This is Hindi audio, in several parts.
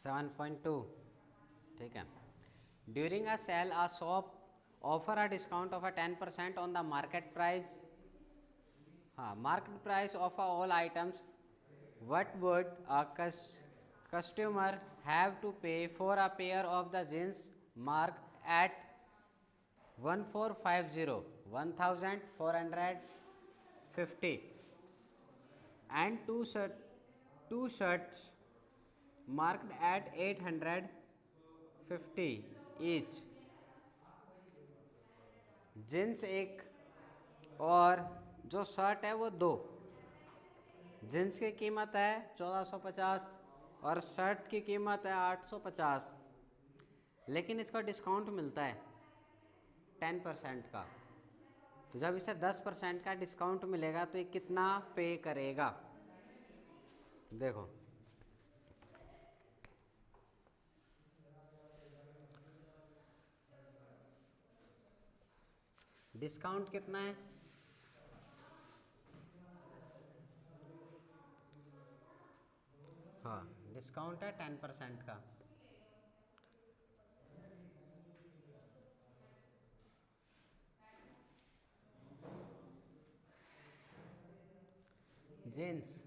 7.2, ठीक है। During a sale a shop offer a discount of 10% on the market price, हाँ, market price of all items, what would a customer have to pay for a pair of the jeans marked at 1450 and two shirts marked at 850 each? Jeans एक और जो शर्ट है वो दो। जींस की कीमत है 1450 और शर्ट की कीमत है 850, लेकिन इसका डिस्काउंट मिलता है 10% का। तो जब इसे 10% का डिस्काउंट मिलेगा तो ये कितना पे करेगा? देखो, डिस्काउंट कितना है? हाँ, डिस्काउंट है 10% का। जींस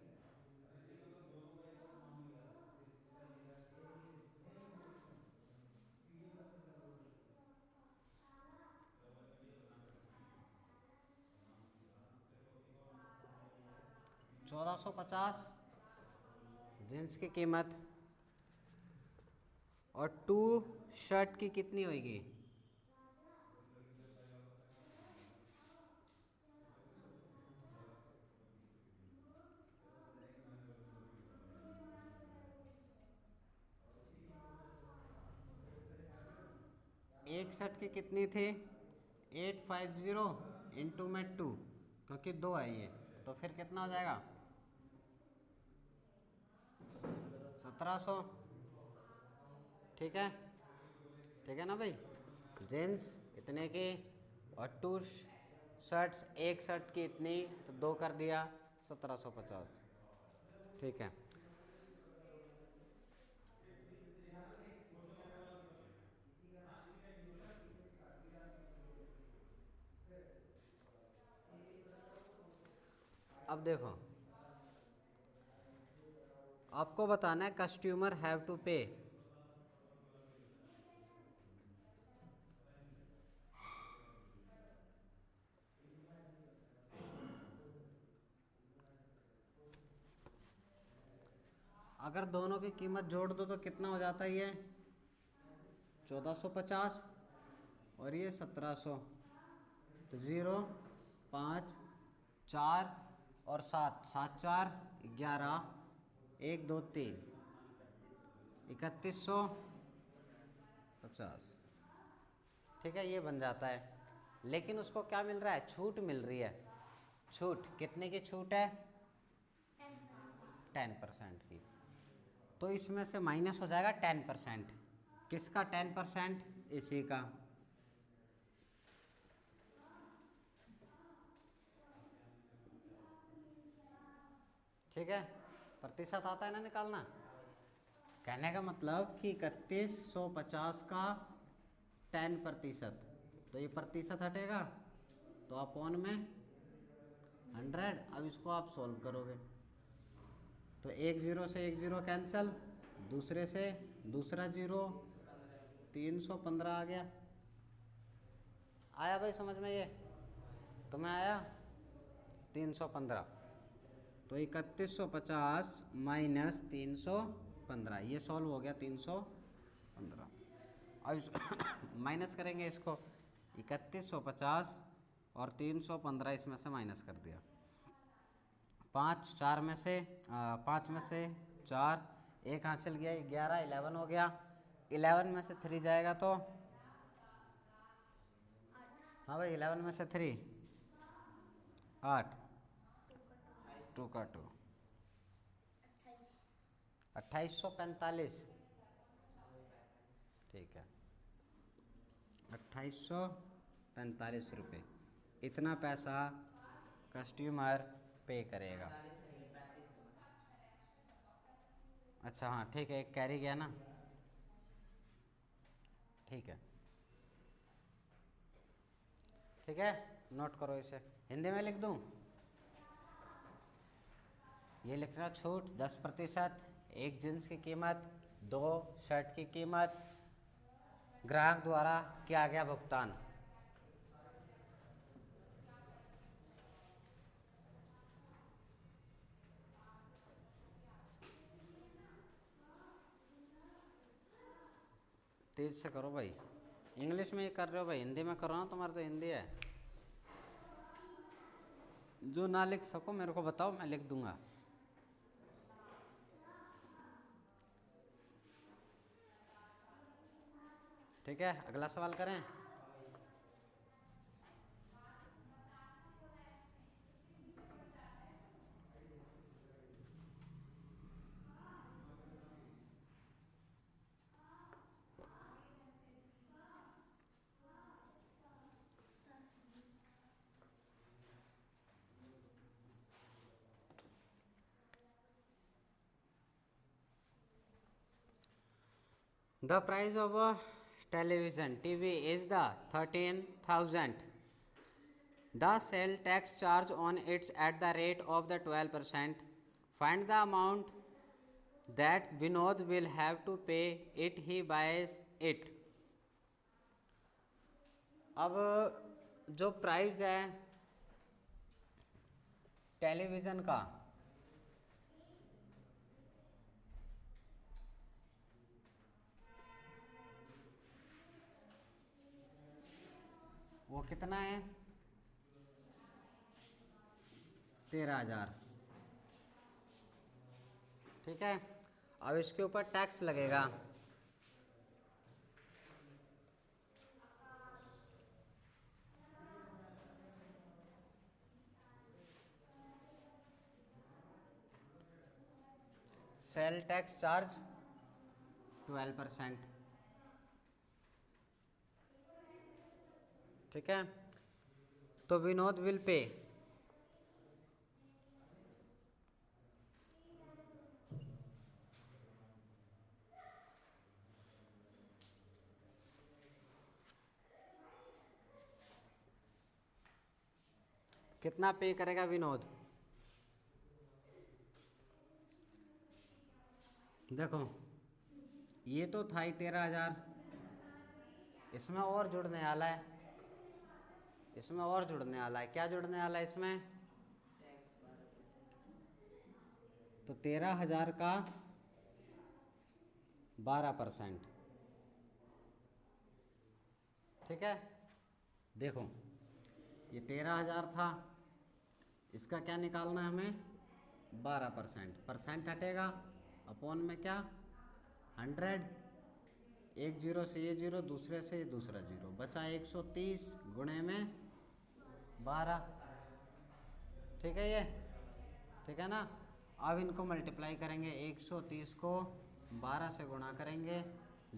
1450 जींस की कीमत, और टू शर्ट की कितनी होगी? एक शर्ट की कितनी थी? 850 इंटू में 2, क्योंकि दो है ये, तो फिर कितना हो जाएगा? 1700, ठीक है, ठीक है ना भाई। जींस इतने की और टू शर्ट्स, एक शर्ट की इतनी, तो दो कर दिया 1750, ठीक है। अब देखो, आपको बताना है कस्टमर हैव टू पे। अगर दोनों की कीमत जोड़ दो तो कितना हो जाता है? ये 1450 और ये 1700, तो 0 5 4 और 7, 7 4 11, 1 2 3, 3150, ठीक है, ये बन जाता है। लेकिन उसको क्या मिल रहा है? छूट मिल रही है। छूट कितने की छूट है? 10% की। तो इसमें से माइनस हो जाएगा 10%। किसका 10%? इसी का। ठीक है, प्रतिशत आता है ना निकालना। कहने का मतलब कि 3150 का 10%, तो ये प्रतिशत हटेगा तो अपॉन में 100। अब इसको आप सॉल्व करोगे तो एक जीरो से एक जीरो कैंसिल, दूसरे से दूसरा जीरो, 315 आ गया। आया भाई समझ में? ये तुम्हें आया? 315, तो 3150 माइनस 315, ये सॉल्व हो गया 315। अब इस माइनस करेंगे इसको, 3150 और 315 इसमें से माइनस कर दिया। 5 4 में से 5 में से 4, एक हासिल गया, 11 11 हो गया। 11 में से 3 जाएगा तो, हाँ भाई 11 में से 3 8, 2 का 2, 2845, ठीक है, 2845 रुपये, इतना पैसा कस्टमर पे करेगा। अच्छा हाँ ठीक है, एक कैरी गया ना, ठीक है ठीक है, नोट करो इसे। हिंदी में लिख दूँ? ये लिखना, छूट 10%, एक जींस की कीमत, 2 शर्ट की कीमत, ग्राहक द्वारा किया गया भुगतान। तेज से करो भाई, इंग्लिश में ही कर रहे हो भाई, हिंदी में करो ना, तुम्हारा तो हिंदी है। जो ना लिख सको मेरे को बताओ, मैं लिख दूंगा। ठीक है, अगला सवाल करें। The price of a television TV is the 13,000. The sale tax charge on it at the rate of the 12%. Find the amount that Vinod will have to pay it he buys it. अब जो प्राइस है टेलीविज़न का, वो कितना है? 13,000। ठीक है, अब इसके ऊपर टैक्स लगेगा। Sale tax charge 12%। ठीक है, तो विनोद विल पे कितना पे करेगा विनोद? देखो ये तो था ही 13,000, इसमें और जुड़ने वाला है, इसमें और जुड़ने वाला है। क्या जुड़ने वाला है इसमें? तो 13,000 का 12%। ठीक है, देखो ये 13,000 था, इसका क्या निकालना है हमें? 12%। परसेंट हटेगा, अपॉन में क्या? 100। एक जीरो से ये जीरो, दूसरे से ये दूसरा जीरो, बचा 130 गुणे में 12। ठीक है, ये ठीक है ना। अब इनको मल्टीप्लाई करेंगे, 130 को 12 से गुणा करेंगे,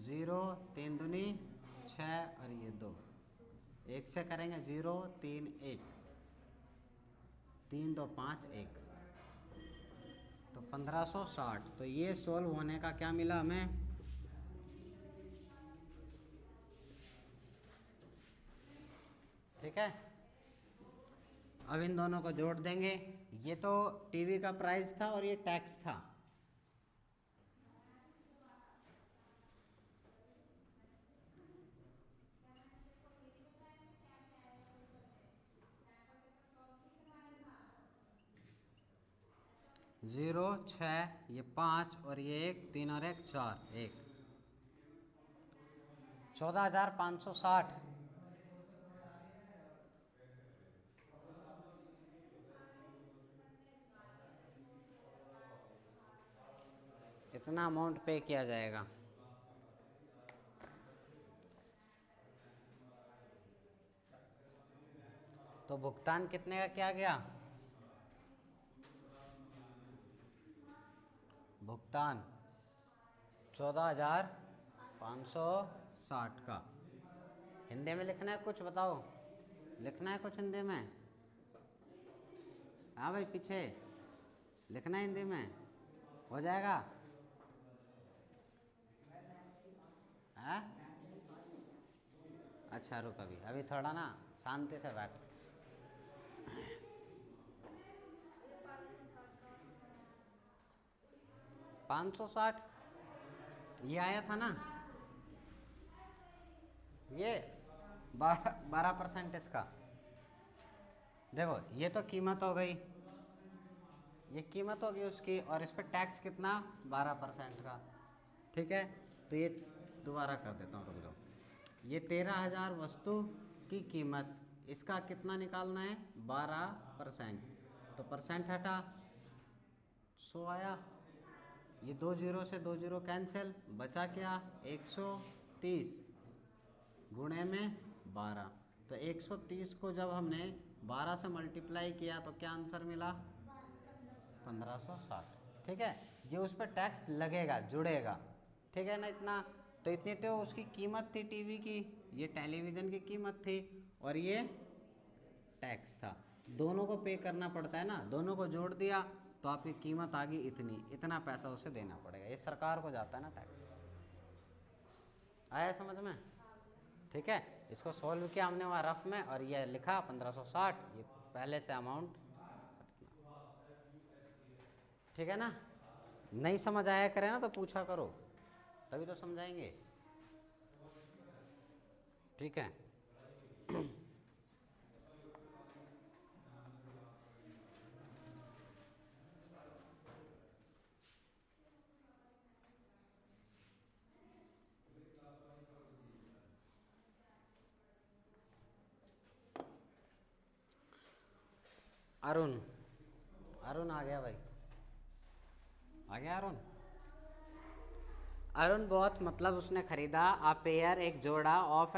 0 3 दूनी 6 और ये 2, 1 से करेंगे 0 3 1, 3 2 5 1, तो 1560। तो ये सोल्व होने का क्या मिला हमें? ठीक है, अब इन दोनों को जोड़ देंगे। ये तो टीवी का प्राइस था और ये टैक्स था। जीरो 6, ये 5 और ये 1, 3 और 1 4, 1 14,560। इतना अमाउंट पे किया जाएगा। तो भुगतान कितने का किया गया? भुगतान 14,560 का। हिंदी में लिखना है कुछ? बताओ, लिखना है कुछ हिंदी में? हाँ भाई, पीछे लिखना है हिंदी में, हो जाएगा? है? अच्छा रुक, अभी अभी थोड़ा ना शांति से बैठ। 560 ये आया था ना, ये 12% इसका। देखो ये तो कीमत हो गई, ये कीमत होगी उसकी, और इस पर टैक्स कितना, 12% का। ठीक है, तो ये दोबारा कर देता हूँ, रुक जाओ। ये 13,000 वस्तु की कीमत, इसका कितना निकालना है, 12%। तो परसेंट हटा, 100 आया। ये 2 जीरो से 2 जीरो कैंसिल, बचा क्या, 130 गुणे में 12। तो 130 को जब हमने 12 से मल्टीप्लाई किया तो क्या आंसर मिला, 1560। ठीक है, ये उस पर टैक्स लगेगा, जुड़ेगा। ठीक है ना, इतना। तो इतनी तो उसकी कीमत थी टीवी की, ये टेलीविज़न की कीमत थी, और ये टैक्स था। दोनों को पे करना पड़ता है ना, दोनों को जोड़ दिया तो आपकी कीमत आ गई इतनी, इतना पैसा उसे देना पड़ेगा। ये सरकार को जाता है ना टैक्स। आया समझ में? ठीक है, इसको सॉल्व किया हमने वहाँ रफ में, और ये लिखा 1560, ये पहले से अमाउंट। ठीक है ना, नहीं समझ आया करे ना तो पूछा करो, तभी तो समझाएंगे। ठीक है। अरुण, अरुण आ गया भाई, आ गया अरुण। अरुण बहुत, मतलब उसने खरीदा अ पेयर, एक जोड़ा ऑफ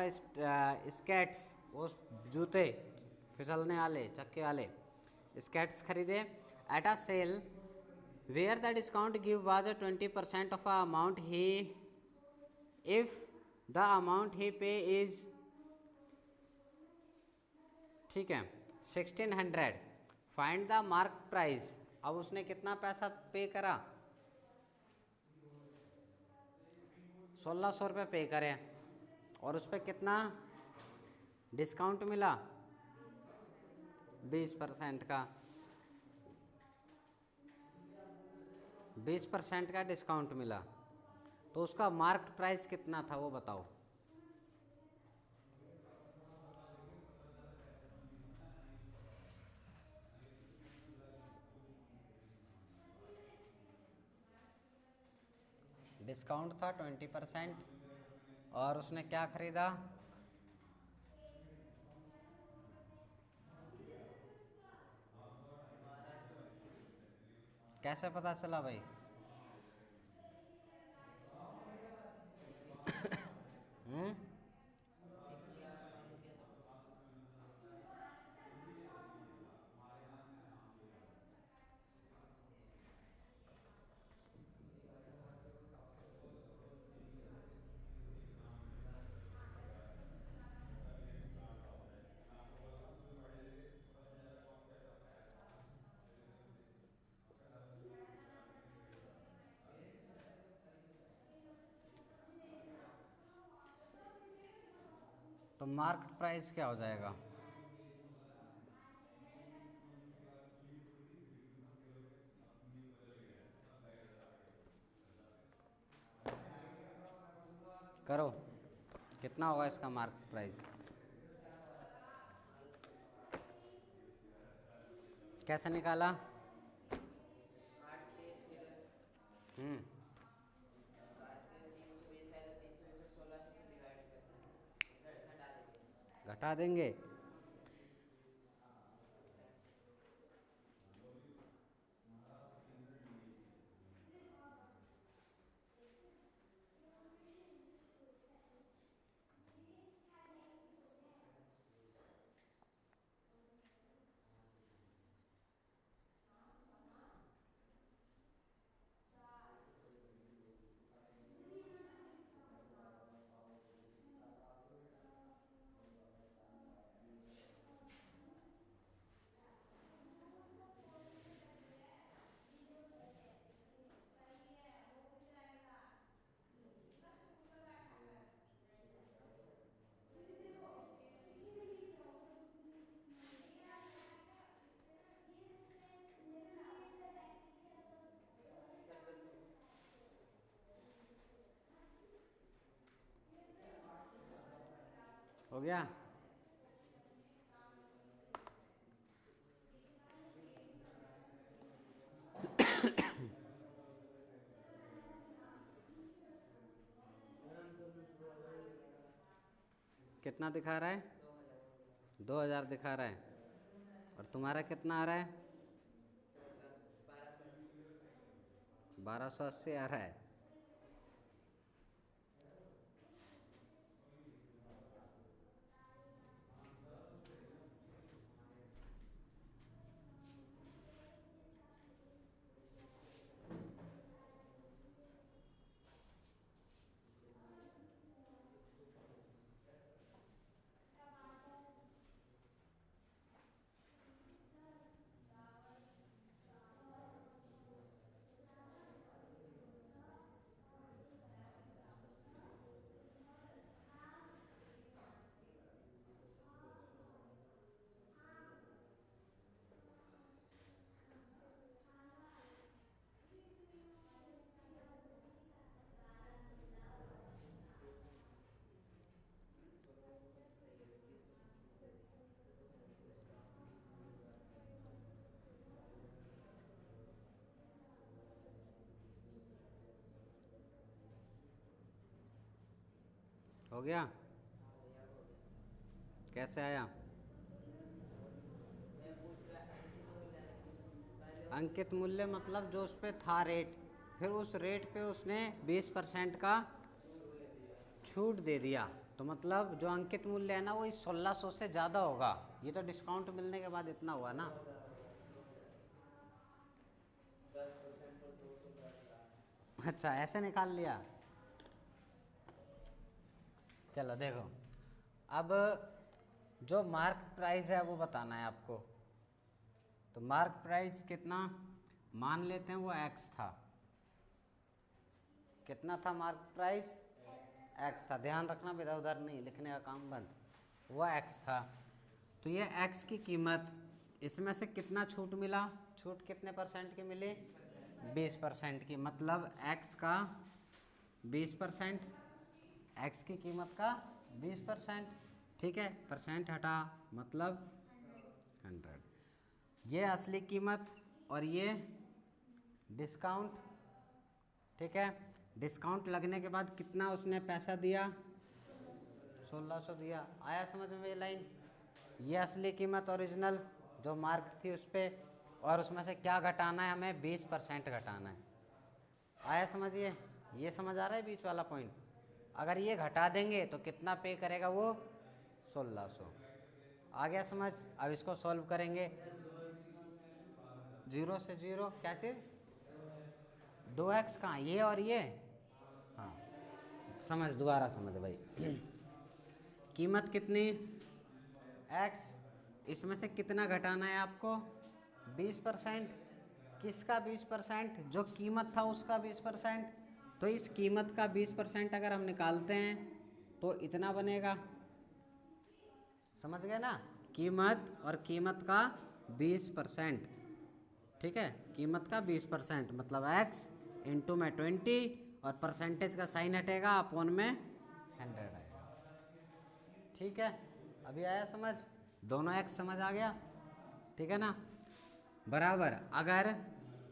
स्केट्स, वो जूते फिसलने वाले, चक्के वाले स्केट्स खरीदे at a sale where the discount give was 20% off a amount he, if the amount he pay is, ठीक है, 1600, फाइंड द मार्क प्राइस। अब उसने कितना पैसा पे करा, 1600 रुपये पे करें, और उस पर कितना डिस्काउंट मिला, 20% का, 20% का डिस्काउंट मिला। तो उसका मार्क प्राइस कितना था वो बताओ। डिस्काउंट था 20%, और उसने क्या खरीदा, कैसे पता चला भाई? हम्म, तो मार्केट प्राइस क्या हो जाएगा, करो, कितना होगा इसका मार्केट प्राइस, कैसे निकाला? हम्म, घटा देंगे। हो गया। कितना दिखा रहा है? 2000 दिखा रहा है। और तुम्हारा कितना आ रहा है? 1280 आ रहा है। हो गया? कैसे आया? अंकित मूल्य मतलब जो उस पर था रेट, फिर उस रेट पे उसने 20% का छूट दे दिया, तो मतलब जो अंकित मूल्य है ना वो 1600 से ज़्यादा होगा। ये तो डिस्काउंट मिलने के बाद इतना हुआ ना। अच्छा, ऐसे निकाल लिया। चलो देखो, अब जो मार्क प्राइस है वो बताना है आपको। तो मार्क प्राइस कितना, मान लेते हैं वो एक्स था। कितना था मार्क प्राइस? एक्स था। ध्यान रखना इधर उधर नहीं लिखने का काम बंद। वो एक्स था। तो ये एक्स की कीमत, इसमें से कितना छूट मिला? छूट कितने परसेंट की मिली? 20% की। मतलब एक्स का 20%, एक्स की कीमत का 20%। ठीक है, परसेंट हटा मतलब 100। ये असली कीमत और ये डिस्काउंट। ठीक है, डिस्काउंट लगने के बाद कितना उसने पैसा दिया? 1600 दिया। आया समझ में ये लाइन? ये असली कीमत ओरिजिनल जो मार्क थी उस पर, और उसमें से क्या घटाना है हमें? 20% घटाना है। आया समझिए? ये समझ आ रहा है बीच वाला पॉइंट? अगर ये घटा देंगे तो कितना पे करेगा वो? 1600। आ गया समझ? अब इसको सॉल्व करेंगे। 0 से 0 क्या चीज़? 2x कहाँ? ये और ये। हाँ समझ, दोबारा समझ भाई। कीमत कितनी? x। इसमें से कितना घटाना है आपको? 20%। किसका 20%? जो कीमत था उसका 20%। तो इस कीमत का 20% अगर हम निकालते हैं तो इतना बनेगा। समझ गए ना? कीमत और कीमत का 20%। ठीक है, कीमत का 20% मतलब x इंटू में 20, और परसेंटेज का साइन हटेगा, अपॉन में 100 आएगा। ठीक है, अभी आया समझ? दोनों x समझ आ गया? ठीक है ना? बराबर अगर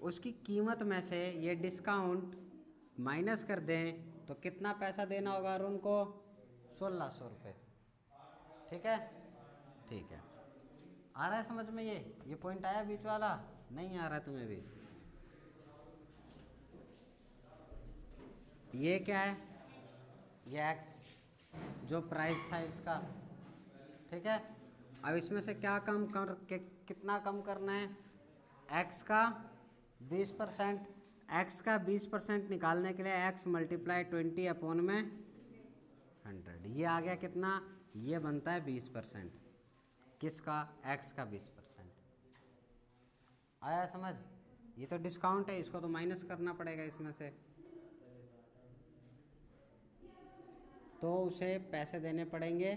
उसकी कीमत में से ये डिस्काउंट माइनस कर दें तो कितना पैसा देना होगा अरुण को? 1600 रुपये। ठीक है, ठीक है। आ रहा है समझ में? ये पॉइंट आया बीच वाला? नहीं आ रहा तुम्हें भी? ये क्या है? ये एक्स जो प्राइस था इसका। ठीक है, अब इसमें से क्या कम कर कितना कम करना है? एक्स का 20%। एक्स का 20% निकालने के लिए एक्स मल्टीप्लाई 20 अपॉन में 100। ये आ गया कितना? ये बनता है 20%। किसका? एक्स का 20%। आया समझ? ये तो डिस्काउंट है, इसको तो माइनस करना पड़ेगा इसमें से, तो उसे पैसे देने पड़ेंगे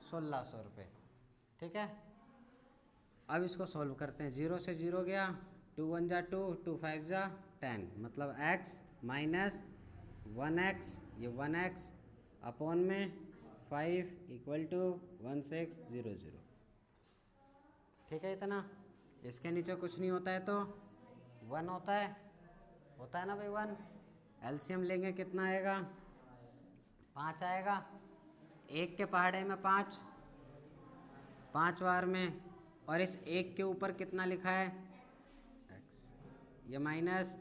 1600 रुपये। ठीक है, अब इसको सॉल्व करते हैं। 0 से 0 गया, 2 1 जा 2, 2 5 जा 10, मतलब x माइनस 1x, ये 1x अपॉन में 5 = 1600। ठीक है इतना। इसके नीचे कुछ नहीं होता है तो 1 होता है ना भाई 1। एलसीएम लेंगे कितना आएगा, 5 आएगा। 1 के पहाड़े में 5 बार में, और इस 1 के ऊपर कितना लिखा है x, ये माइनस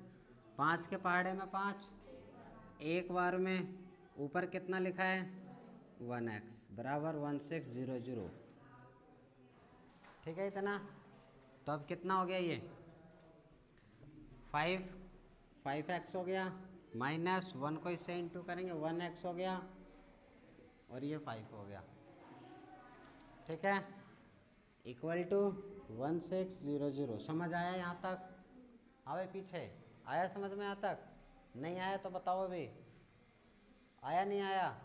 5 के पहाड़े में 5 1 बार में, ऊपर कितना लिखा है 1x बराबर 1600। ठीक है इतना। तो अब कितना हो गया, ये 5x हो गया, माइनस 1 को इससे इंटू करेंगे 1x हो गया, और ये 5 हो गया। ठीक है, इक्वल टू 1600। समझ आया यहाँ तक? हाँ भाई पीछे आया समझ में? यहाँ तक नहीं आया तो बताओ अभी, आया नहीं आया?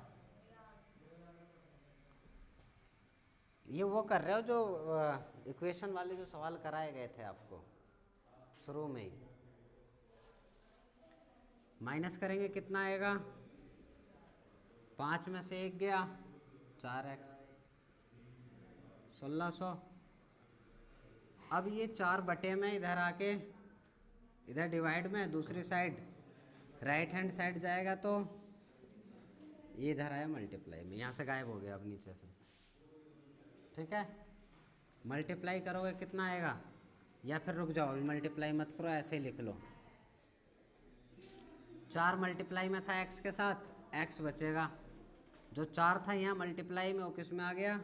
ये वो कर रहे हो जो इक्वेशन वाले जो सवाल कराए गए थे आपको शुरू में ही। माइनस करेंगे कितना आएगा, 5 में से 1 गया 4x 1600। अब ये 4 बटे में इधर आके इधर डिवाइड में दूसरी साइड राइट हैंड साइड जाएगा तो ये इधर आया मल्टीप्लाई में, यहाँ से गायब हो गया अब नीचे से। ठीक है, मल्टीप्लाई करोगे कितना आएगा, या फिर रुक जाओ अभी मल्टीप्लाई मत करो, ऐसे ही लिख लो। 4 मल्टीप्लाई में था x के साथ, x बचेगा। जो 4 था यहाँ मल्टीप्लाई में वो किस में आ गया,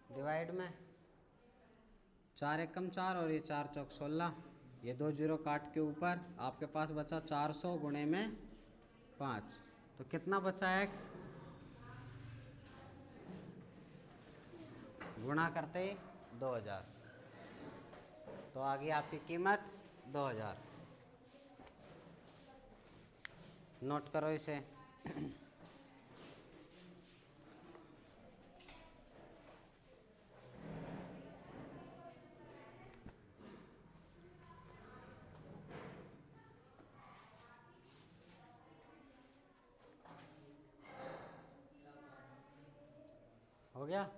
डिवाइड में। 4 एकम 4 और ये 4 चौक 16, ये 2 जीरो काट के ऊपर आपके पास बचा 400 गुणे में 5, तो कितना बचा x, गुणा करते ही 2000, तो आ गई आपकी कीमत 2000। नोट करो इसे। हो गया?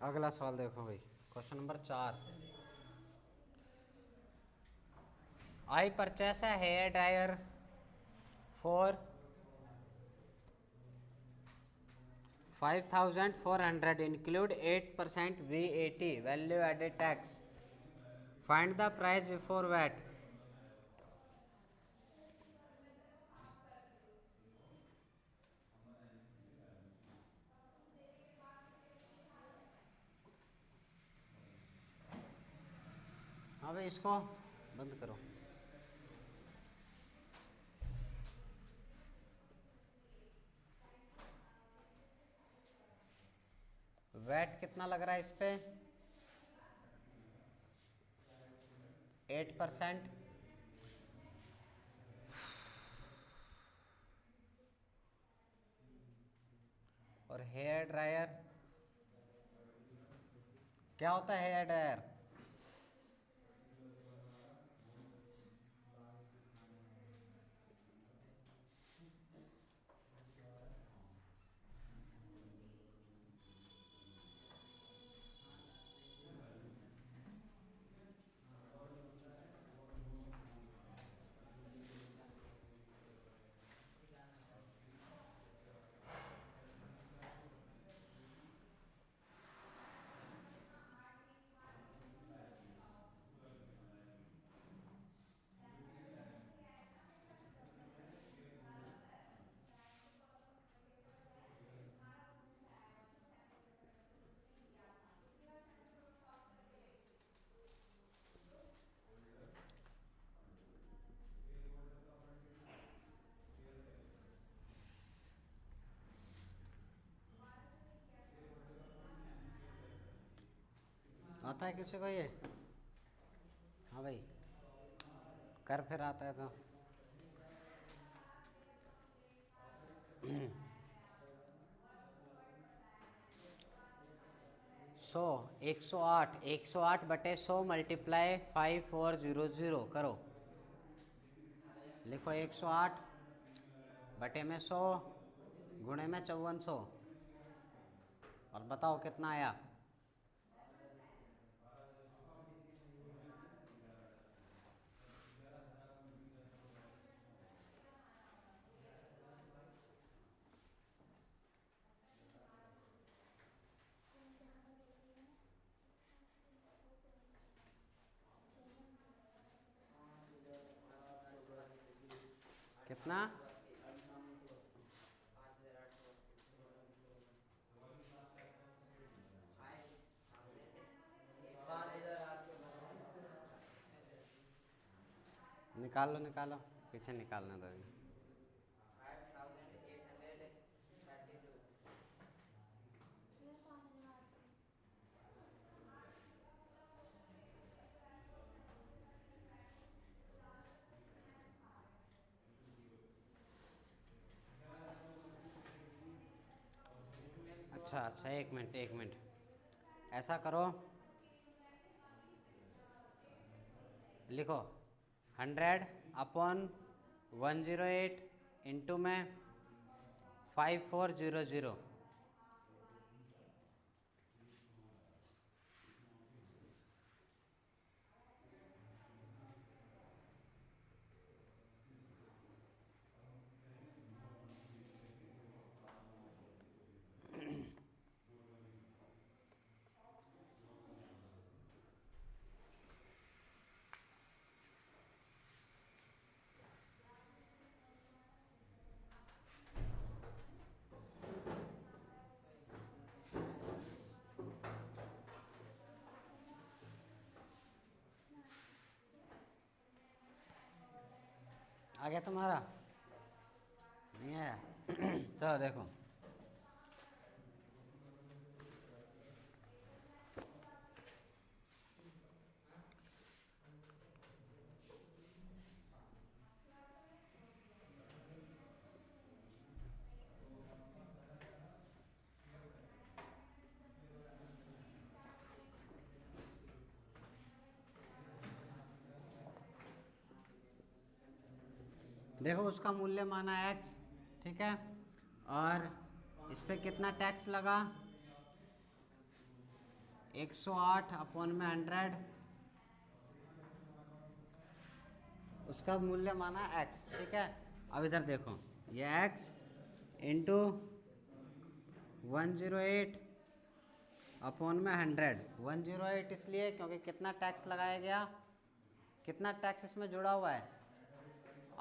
अगला सवाल देखो भाई, question number 4। I purchase a hair dryer for 5400, include 8% VAT value added tax, find the price before VAT. हाँ भाई इसको बंद करो। वैट कितना लग रहा है इस पे, 8%। और हेयर ड्रायर क्या होता है, हेयर ड्रायर आता है किसी को ये? हाँ भाई, कर फिर आता है तो। 100, 108, 108 बटे 100 मल्टीप्लाई 5400 करो। लिखो 108 बटे में 100 गुणे में 5400 और बताओ कितना आया। कितना? निकालो निकालो, पीछे निकालना दो। अच्छा अच्छा, एक मिनट एक मिनट, ऐसा करो, लिखो 100 अपॉन 108 इंटू में 5400। आ गया तुम्हारा? नहीं आया? चलो देखो, देखो उसका मूल्य माना x, ठीक है, और इस पे कितना टैक्स लगा? 108 अपॉन में 100, उसका मूल्य माना x, ठीक है। अब इधर देखो, ये x इंटू 108 अपॉन में 100, 108 इसलिए क्योंकि कितना टैक्स लगाया गया, कितना टैक्स इसमें जुड़ा हुआ है?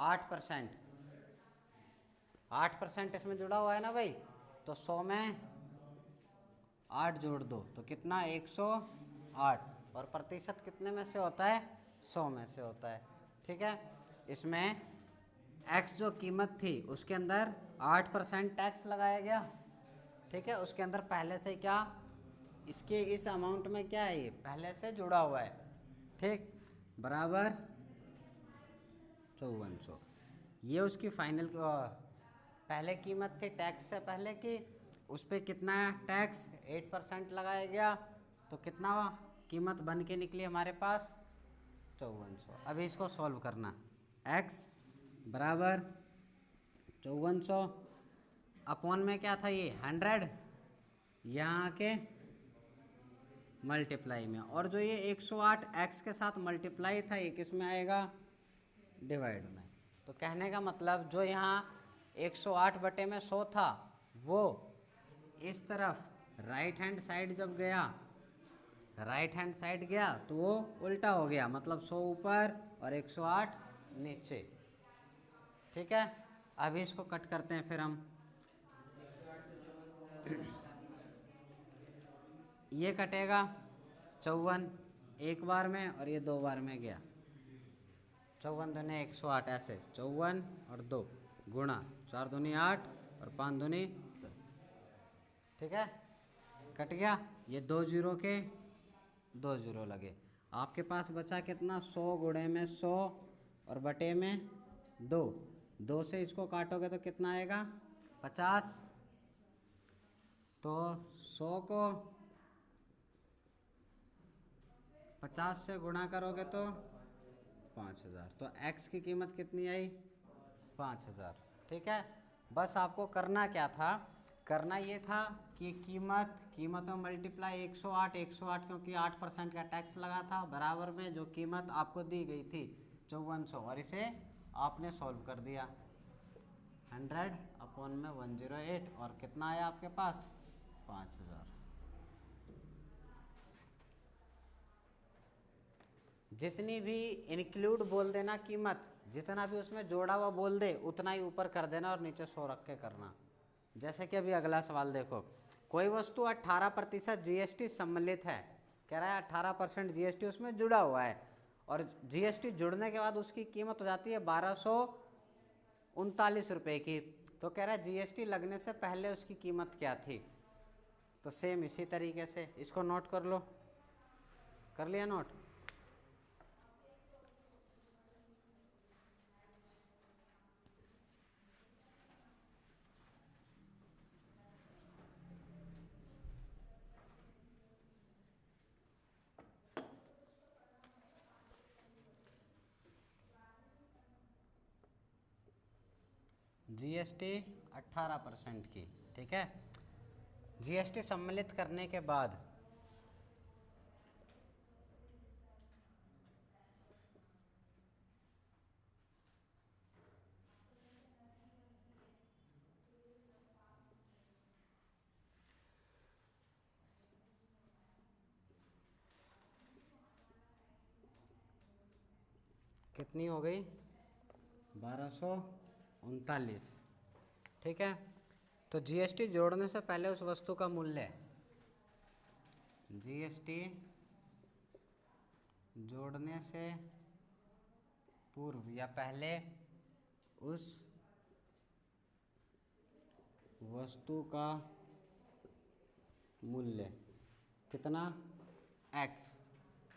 8%, 8% इसमें जुड़ा हुआ है ना भाई, तो 100 में 8 जोड़ दो तो कितना? 108, और प्रतिशत कितने में से होता है? 100 में से होता है, ठीक है। इसमें x जो कीमत थी उसके अंदर 8% टैक्स लगाया गया, ठीक है, उसके अंदर पहले से क्या, इसके इस अमाउंट में क्या है, ये पहले से जुड़ा हुआ है, ठीक, बराबर 5400। ये उसकी फाइनल पहले कीमत थी टैक्स से पहले की, उस पर कितना टैक्स 8% लगाया गया, तो कितना कीमत बन के निकली हमारे पास? 5400। अभी इसको सॉल्व करना, x बराबर 5400 अपॉन में क्या था, ये 100 यहाँ के मल्टीप्लाई में, और जो ये 108 x के साथ मल्टीप्लाई था ये किस में आएगा? डिवाइड में। तो कहने का मतलब जो यहाँ 108 बटे में 100 था वो इस तरफ राइट हैंड साइड जब गया, राइट हैंड साइड गया तो वो उल्टा हो गया, मतलब 100 ऊपर और 108 नीचे, ठीक है। अभी इसको कट करते हैं फिर हम, ये कटेगा 54 एक बार में और ये 2 बार में गया, 54 दूनी 108, ऐसे 54 और 2 गुणा 4 दूनी 8 और 5 दूनी 10, ठीक है, कट गया। ये 2 जीरो के 2 जीरो लगे। आपके पास बचा कितना, 100 गुणे में 100 और बटे में 2। 2 से इसको काटोगे तो कितना आएगा, 50। तो 100 को 50 से गुणा करोगे तो 5000। तो x की कीमत कितनी आई, 5000। ठीक है, बस आपको करना क्या था, करना ये था कि कीमत में मल्टीप्लाई 108, 108 क्योंकि 8% का टैक्स लगा था, बराबर में जो कीमत आपको दी गई थी 5400, और इसे आपने सॉल्व कर दिया 100/108, और कितना आया आपके पास, 5000। जितनी भी इंक्लूड बोल देना कीमत, जितना भी उसमें जोड़ा हुआ बोल दे उतना ही ऊपर कर देना और नीचे 100 रख के करना। जैसे कि अभी अगला सवाल देखो, कोई वस्तु 18% जीएसटी सम्मिलित है, कह रहा है 18% जीएसटी उसमें जुड़ा हुआ है, और जीएसटी जुड़ने के बाद उसकी कीमत हो जाती है 1239 रुपये की। तो कह रहा है जीएसटी लगने से पहले उसकी कीमत क्या थी। तो सेम इसी तरीके से इसको नोट कर लो, कर लिया नोट। जीएसटी 18% की, ठीक है। जीएसटी सम्मिलित करने के बाद कितनी हो गई, 1239। ठीक है, तो जीएसटी जोड़ने से पहले उस वस्तु का मूल्य, जीएसटी जोड़ने से पूर्व या पहले उस वस्तु का मूल्य कितना, x।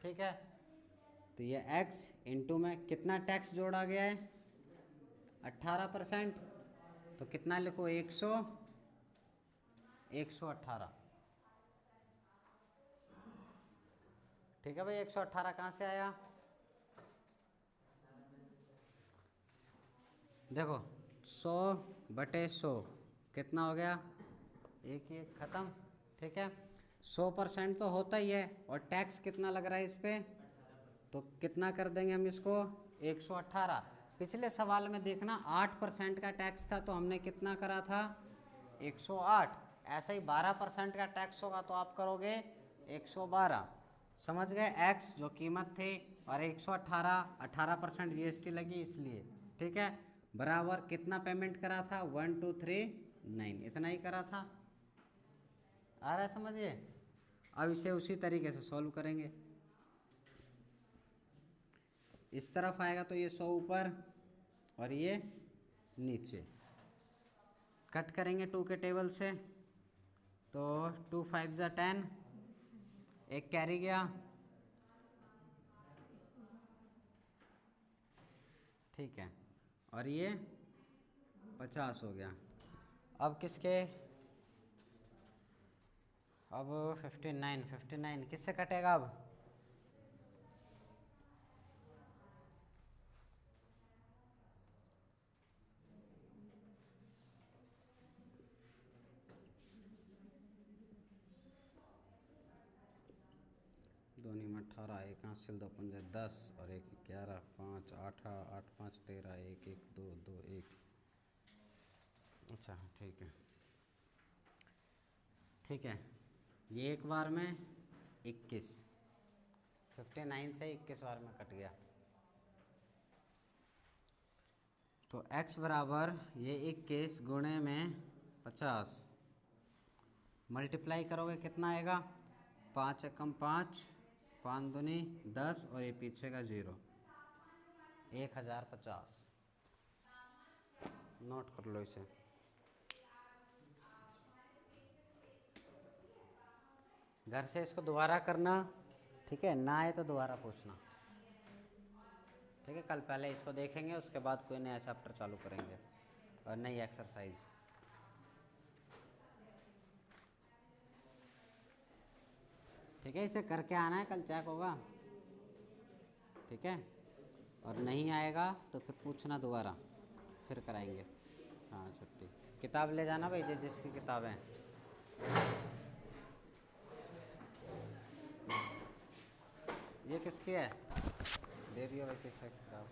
ठीक है, तो ये x इंटू में कितना टैक्स जोड़ा गया है, 18%। तो कितना लिखो, 118। ठीक है भाई, 118 कहाँ से आया, देखो 100/100 कितना हो गया, एक खत्म। ठीक है, 100% तो होता ही है, और टैक्स कितना लग रहा है इस पे, तो कितना कर देंगे हम इसको, 118। पिछले सवाल में देखना 8% का टैक्स था, तो हमने कितना करा था, 108। ऐसा ही 12% का टैक्स होगा तो आप करोगे 112। समझ गए, x जो कीमत थी और 118, 18% जीएसटी लगी इसलिए। ठीक है, बराबर कितना पेमेंट करा था, 1239, इतना ही करा था। आ रहा है समझिए। अब इसे उसी तरीके से सॉल्व करेंगे। इस तरफ आएगा तो ये 100 ऊपर और ये नीचे, कट करेंगे 2 के टेबल से, तो 2 5 ज़ा 10, एक कैरी गया। ठीक है, और ये 50 हो गया। अब किसके, अब 59 किससे कटेगा, अब दोनों में 18, एक हासिल 2 पंजे 10 और एक 11, 5 8 8 5 13, 1 1 2 2 1। अच्छा ठीक है, ठीक है, ये एक बार में 21, 59 से 21 बार में कट गया। तो x बराबर ये 21 गुणे में 50, मल्टीप्लाई करोगे कितना आएगा, 5 एकम 5, 5 दूनी 10 और ये पीछे का 0, 1050। नोट कर लो इसे। घर से इसको दोबारा करना, ठीक है, ना आए तो दोबारा पूछना। ठीक है, कल पहले इसको देखेंगे, उसके बाद कोई नया चैप्टर चालू करेंगे और नई एक्सरसाइज। ठीक है, इसे करके आना है, कल चेक होगा। ठीक है, और नहीं आएगा तो फिर पूछना दोबारा, फिर कराएंगे। हाँ छुट्टी। किताब ले जाना भाई, जिसकी किताबें। ये किसकी है? दे दियो भाई, किसकी किताब।